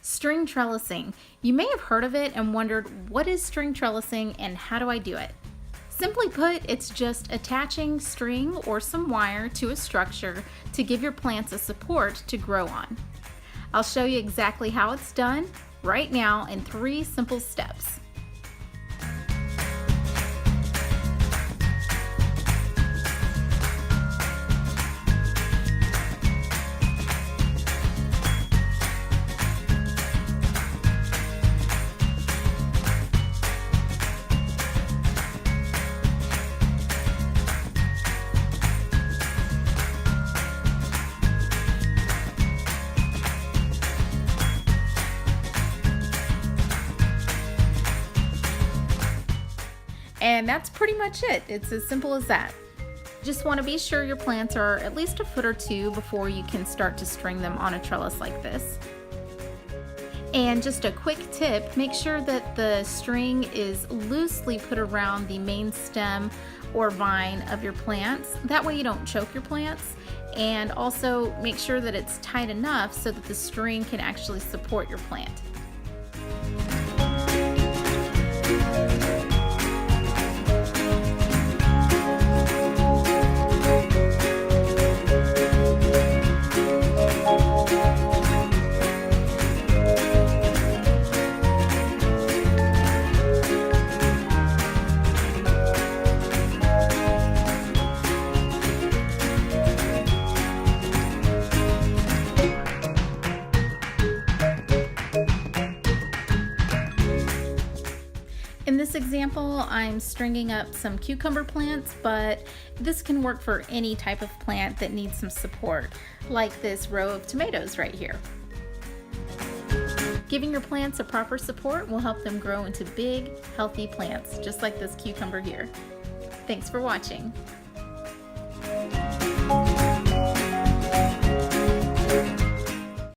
String trellising. You may have heard of it and wondered, what is string trellising and how do I do it? Simply put, it's just attaching string or some wire to a structure to give your plants a support to grow on. I'll show you exactly how it's done right now in 3 simple steps. And that's pretty much it. It's as simple as that. Just want to be sure your plants are at least a foot or 2 before you can start to string them on a trellis like this. And just a quick tip, make sure that the string is loosely put around the main stem or vine of your plants. That way you don't choke your plants. And also make sure that it's tight enough so that the string can actually support your plant. In this example, I'm stringing up some cucumber plants, but this can work for any type of plant that needs some support, like this row of tomatoes right here. Giving your plants a proper support will help them grow into big, healthy plants, just like this cucumber here. Thanks for watching.